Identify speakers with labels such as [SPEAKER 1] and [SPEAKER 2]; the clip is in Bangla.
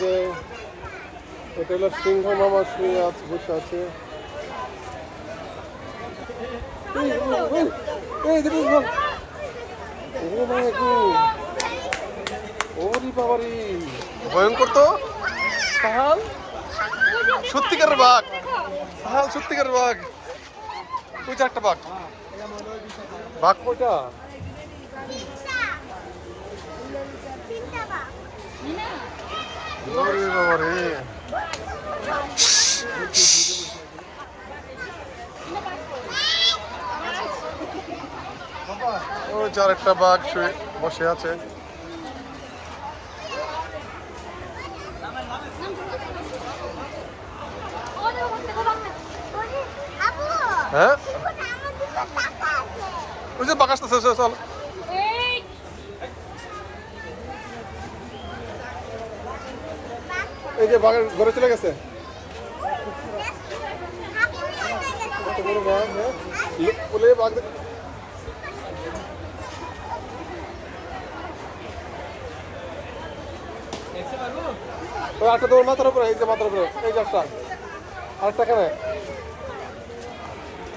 [SPEAKER 1] যে এটা হলো সিংহ মামা শুয়ে আছে, বসে আছে। ভয়ঙ্কর তো সাহাল, সত্যিকারের বাঘ, সাহাল সত্যিকারের বাঘ। ওই চারটা বাঘ, বাঘ কয়টা? ওই চার একটা বাঘ শুয়ে বসে আছে। হ্যাঁ ওই যে বাঘ আসতেছে, চল। এই যে বাঘের ঘরে চলে গেছে। আটটা তোমার মাথার উপরে, এই যে মাথার উপরে, এই যে একটা আরেকটা কেন